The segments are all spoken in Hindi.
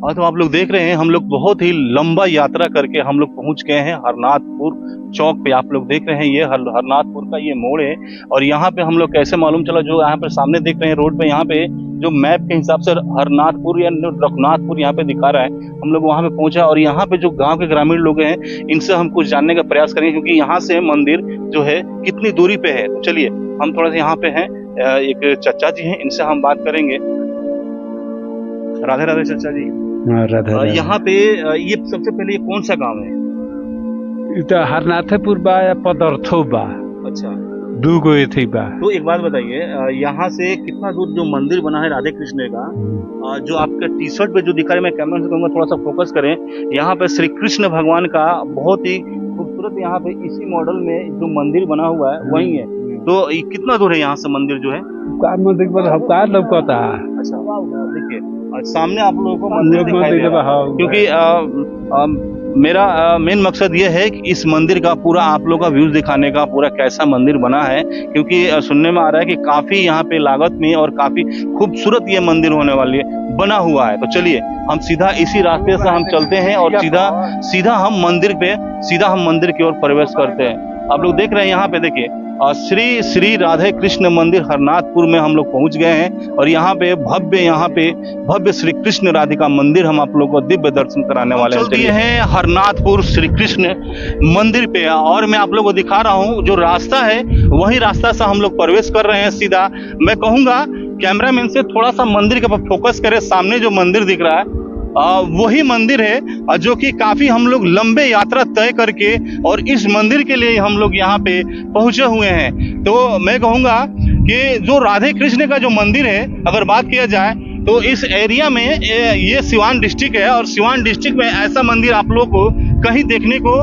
तो आप लोग देख रहे हैं हम लोग बहुत ही लंबा यात्रा करके हम लोग पहुंच गए हैं हरनाथपुर चौक पे। आप लोग देख रहे हैं ये हरनाथपुर का ये मोड़ है। और यहाँ पे हम लोग कैसे मालूम चला, जो यहाँ पे सामने देख रहे हैं रोड पे, यहाँ पे जो मैप के हिसाब से हरनाथपुर या रघुनाथपुर यहाँ पे दिखा रहा है, हम लोग वहाँ पे पहुंचा। और यहाँ पे जो गांव के ग्रामीण लोग हैं इनसे हम कुछ जानने का प्रयास करेंगे, क्योंकि यहाँ से मंदिर जो है कितनी दूरी पे है। तो चलिए हम थोड़ा सा यहाँ पे हैं, एक चाचा जी हैं, इनसे हम बात करेंगे। राधे राधे चाचा जी। यहाँ पे ये सबसे पहले ये कौन सा गांव है? तो हरनाथपुर बा या पदर्थो बा। अच्छा, दू गो थी बा। तो एक बात बताइए, यहाँ से कितना दूर जो मंदिर बना है राधे कृष्ण का, जो आपका टी शर्ट पे जो दिखा रहा है, मैं कैमरा से कहूँगा थोड़ा सा फोकस करें। यहाँ पे श्री कृष्ण भगवान का बहुत ही खूबसूरत यहाँ पे इसी मॉडल में जो मंदिर बना हुआ है वही है। तो कितना दूर है यहाँ से मंदिर जो है? मंदिर लौकता। अच्छा, देखिए सामने आप लोगों को मंदिर दिखाई दे रहा है, क्योंकि मेरा मेन मकसद ये है कि इस मंदिर का पूरा आप लोगों का व्यूज दिखाने का, पूरा कैसा मंदिर बना है। क्योंकि सुनने में आ रहा है कि काफी यहाँ पे लागत में और काफी खूबसूरत ये मंदिर होने वाली है, बना हुआ है। तो चलिए हम सीधा इसी रास्ते से हम चलते हैं और सीधा हम मंदिर की ओर प्रवेश करते हैं। आप लोग देख रहे हैं यहाँ पे, देखिए श्री राधे कृष्ण मंदिर हरनाथपुर में हम लोग पहुंच गए हैं। और यहाँ पे भव्य श्री कृष्ण राधिका मंदिर हम आप लोगों को दिव्य दर्शन कराने वाले हैं हरनाथपुर श्री कृष्ण मंदिर पे। और मैं आप लोगों को दिखा रहा हूँ जो रास्ता है वही रास्ता से हम लोग प्रवेश कर रहे हैं सीधा। मैं कहूँगा कैमरामैन से थोड़ा सा मंदिर के ऊपर फोकस करे। सामने जो मंदिर दिख रहा है वही मंदिर है जो कि काफी हम लोग लंबे यात्रा तय करके और इस मंदिर के लिए हम लोग यहाँ पे पहुंचे हुए हैं। तो मैं कहूँगा कि जो राधे कृष्ण का जो मंदिर है, अगर बात किया जाए तो इस एरिया में ये सिवान डिस्ट्रिक्ट है, और सिवान डिस्ट्रिक्ट में ऐसा मंदिर आप लोग को कहीं देखने को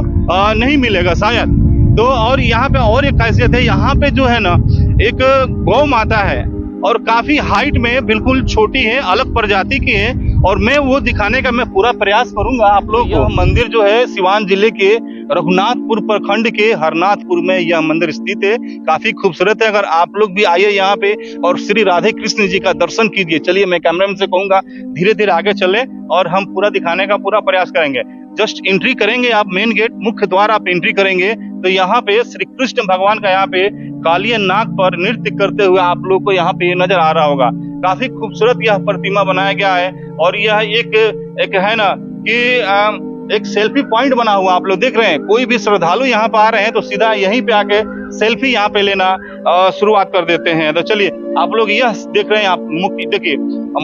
नहीं मिलेगा शायद। तो और यहाँ पे और एक खासियत है, यहाँ पे जो है ना एक गौ माता है और काफी हाइट में बिल्कुल छोटी है, अलग प्रजाति की है। और मैं वो दिखाने का मैं पूरा प्रयास करूंगा आप लोग को। यह मंदिर जो है सिवान जिले के रघुनाथपुर प्रखंड के हरनाथपुर में यह मंदिर स्थित है। काफी खूबसूरत है। अगर आप लोग भी आइए यहाँ पे और श्री राधे कृष्ण जी का दर्शन कीजिए। चलिए मैं कैमरामैन से कहूंगा धीरे धीरे आगे चले और हम पूरा दिखाने का पूरा प्रयास करेंगे। जस्ट एंट्री करेंगे आप, मेन गेट मुख्य द्वार आप एंट्री करेंगे तो यहाँ पे श्री कृष्ण भगवान का यहाँ पे कालिया नाग पर नृत्य करते हुए आप लोग को यहाँ पे नजर आ रहा होगा। काफी खूबसूरत यह प्रतिमा बनाया गया है। और यह एक है ना कि एक सेल्फी पॉइंट बना हुआ आप लोग देख रहे हैं। कोई भी श्रद्धालु यहाँ पे आ रहे हैं तो सीधा यहीं पे आके सेल्फी यहाँ पे लेना शुरुआत कर देते हैं। तो चलिए आप लोग यह देख रहे हैं, आप देखिए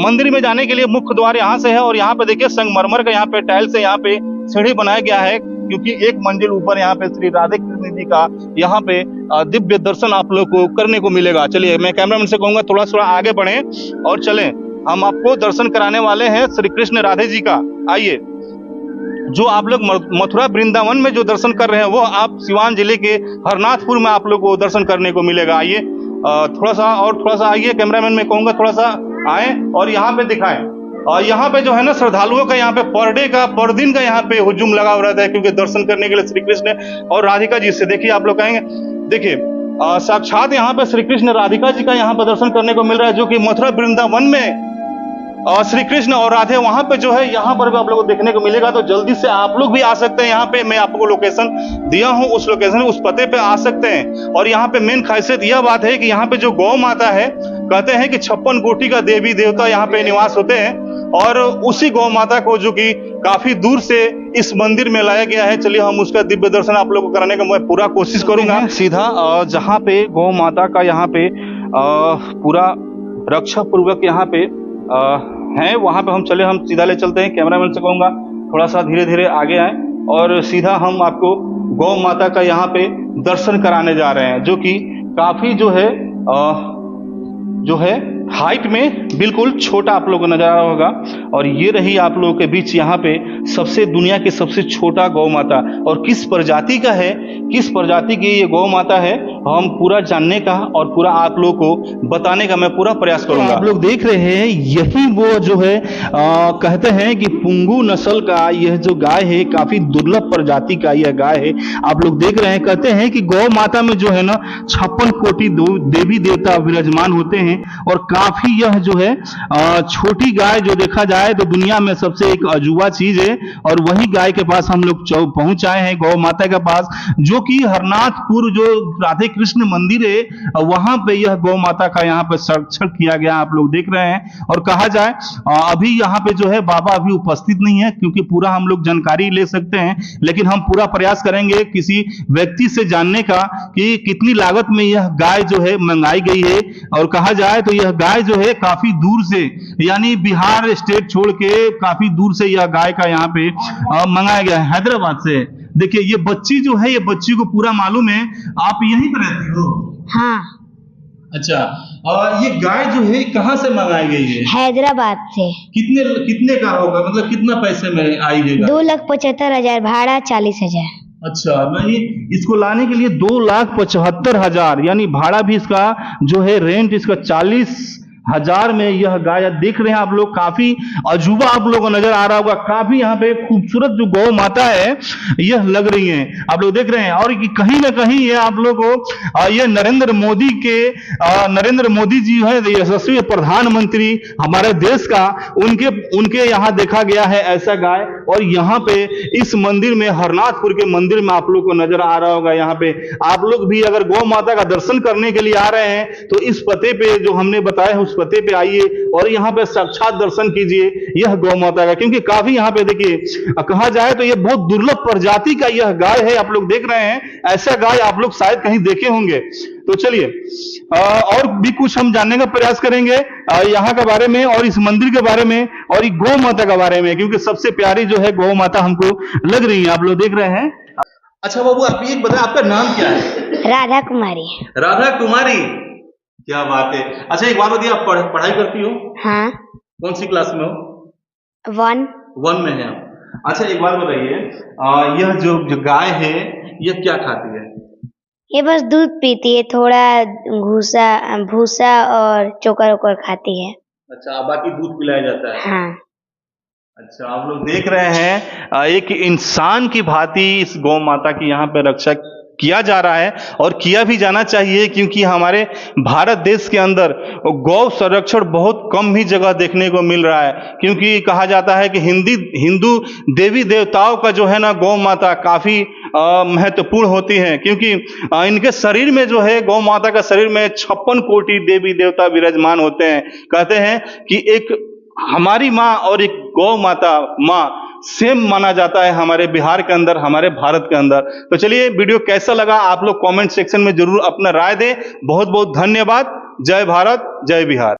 मंदिर में जाने के लिए मुख्य द्वार यहाँ से है। और यहाँ पे देखिए संगमरमर का यहाँ पे टाइल से यहाँ पे सीढ़ी बनाया गया है, क्योंकि एक मंजिल ऊपर यहाँ पे श्री राधे कृष्ण जी का यहाँ पे दिव्य दर्शन आप लोग को करने को मिलेगा। चलिए मैं कैमरामैन से कहूंगा थोड़ा आगे बढ़े और चलें। हम आपको दर्शन कराने वाले हैं श्री कृष्ण राधे जी का। आइए, जो आप लोग मथुरा वृंदावन में जो दर्शन कर रहे हैं वो आप सिवान जिले के हरनाथपुर में आप लोग को दर्शन करने को मिलेगा। आइए थोड़ा सा आइए, कैमरामैन में कहूंगा थोड़ा सा आए और यहाँ पे दिखाएं। और यहाँ पे जो है ना श्रद्धालुओं का यहाँ पे पर दिन का यहाँ पे हुजूम लगा हुआ रहता है, क्योंकि दर्शन करने के लिए श्री कृष्ण और राधिका जी से। देखिए आप लोग कहेंगे, देखिए साक्षात यहाँ पे श्री कृष्ण राधिका जी का यहाँ पे दर्शन करने को मिल रहा है, जो कि मथुरा वृंदावन में श्री कृष्ण और राधे वहां पे जो है यहाँ पर भी आप लोगों को देखने को मिलेगा। तो जल्दी से आप लोग भी आ सकते हैं यहाँ पे। मैं आपको लोकेशन दिया हूँ, उस लोकेशन उस पते पे आ सकते हैं। और यहाँ पे मेन खासियत यह बात है कि यहाँ पे जो गौ माता है, कहते हैं कि 56 कोटि का देवी देवता यहाँ पे निवास होते हैं। और उसी गौ माता को जो कि काफी दूर से इस मंदिर में लाया गया है। चलिए हम उसका दिव्य दर्शन आप लोगों को कराने का मैं पूरा कोशिश करूंगा। सीधा जहाँ पे गौ माता का यहाँ पे पूरा रक्षा पूर्वक यहाँ पे हैं, वहां पे हम सीधा ले चलते हैं। कैमरामैन से कहूंगा थोड़ा सा धीरे धीरे आगे आए और सीधा हम आपको गौ माता का यहाँ पे दर्शन कराने जा रहे हैं, जो कि काफी जो है हाइट में बिल्कुल छोटा आप लोगों को नजर आ रहा होगा। और ये रही आप लोगों के बीच यहाँ पे दुनिया के सबसे छोटा गौ माता। और किस प्रजाति का है, किस प्रजाति की ये गौ माता है, हम पूरा जानने का और पूरा आप लोगों को बताने का मैं पूरा प्रयास करूंगा। आप लोग देख रहे हैं यही वो जो है कहते हैं कि पुंगू नस्ल का यह जो गाय है, काफी दुर्लभ प्रजाति का यह गाय है। आप लोग देख रहे हैं, कहते हैं कि गौ माता में जो है ना 56 कोटि देवी देवता विराजमान होते हैं और काफी यह जो है छोटी गाय जो देखा जाए तो दुनिया में सबसे एक अजूबा चीज है, और वही गाय के पास हम लोग पहुंच आए हैं, गौ माता के पास, जो कि हरनाथपुर जो राधे कृष्ण मंदिर है वहां पे यह गौ माता का यहाँ पे संरक्षण किया गया, आप लोग देख रहे हैं। और कहा जाए अभी यहाँ पे जो है बाबा अभी उपस्थित नहीं है, क्योंकि पूरा हम लोग जानकारी ले सकते हैं, लेकिन हम पूरा प्रयास करेंगे किसी व्यक्ति से जानने का कि कितनी लागत में यह गाय जो है मंगाई गई है। और कहा जाए तो यह गाय जो है काफी दूर से, यानी बिहार स्टेट छोड़ के काफी दूर से यह गाय का यहाँ पे मंगाया गया है, हैदराबाद से। देखिए ये बच्ची जो है, ये बच्ची को पूरा मालूम है, आप यहीं पर रहती हो? हाँ। अच्छा, और ये गाय जो है कहाँ से मंगाई गई है? हैदराबाद से। कितने का होगा, मतलब कितना पैसे में आई है? 2,75,000 भाड़ा, 40,000। अच्छा, नहीं, इसको लाने के लिए 2,75,000, यानी भाड़ा भी इसका जो है रेंट इसका 40,000 में यह गाय देख रहे हैं आप लोग। काफी अजूबा आप लोगों को नजर आ रहा होगा, काफी यहाँ पे खूबसूरत जो गौ माता है यह लग रही है, आप लोग देख रहे हैं। और कहीं ना कहीं ये आप लोग को ये नरेंद्र मोदी जी है, यशस्वी प्रधानमंत्री हमारे देश का, उनके यहाँ देखा गया है ऐसा गाय। और यहाँ पे इस मंदिर में, हरनाथपुर के मंदिर में आप लोग को नजर आ रहा होगा, यहाँ पे आप लोग भी अगर गौ माता का दर्शन करने के लिए आ रहे हैं तो इस पते पे जो हमने बताया है उस पते पे आइए और यहाँ पे साक्षात दर्शन कीजिए यह गौ माता का, क्योंकि काफी यहाँ पे देखिए कहा जाए तो यह बहुत दुर्लभ प्रजाति का यह गाय है, आप लोग देख रहे हैं। ऐसा गाय आप लोग शायद कहीं देखे होंगे। तो चलिए और भी कुछ हम जानने का प्रयास करेंगे यहाँ के बारे में, और इस मंदिर के बारे में, और गौ माता के बारे में, क्योंकि सबसे प्यारी जो है गौ माता हमको लग रही है, आप लोग देख रहे हैं। अच्छा बाबू, आप ये बताएं आपका नाम क्या है? राधा कुमारी। राधा कुमारी, क्या बात है। अच्छा एक बात बताइए, आप पढ़ाई करती हो? हाँ। कौन सी क्लास में हो? 1 में है आप। अच्छा एक बात बताइए, यह जो गाय है यह क्या खाती है? ये बस दूध पीती है, थोड़ा भूसा और चोकर ओकर खाती है। अच्छा, बाकी दूध पिलाया जाता है? हाँ। अच्छा, आप लोग देख रहे हैं एक इंसान की भांति इस गौ माता की यहाँ पे रक्षा किया जा रहा है, और किया भी जाना चाहिए, क्योंकि हमारे भारत देश के अंदर गौ संरक्षण बहुत कम ही जगह देखने को मिल रहा है। क्योंकि कहा जाता है कि हिंदू देवी देवताओं का जो है ना गौ माता काफी महत्वपूर्ण होती है, क्योंकि इनके शरीर में जो है, गौ माता का शरीर में 56 कोटि देवी देवता विराजमान होते हैं। कहते हैं कि एक हमारी माँ और एक गौ माता माँ सेम माना जाता है हमारे बिहार के अंदर, हमारे भारत के अंदर। तो चलिए, वीडियो कैसा लगा आप लोग कमेंट सेक्शन में जरूर अपना राय दें। बहुत बहुत धन्यवाद। जय भारत, जय बिहार।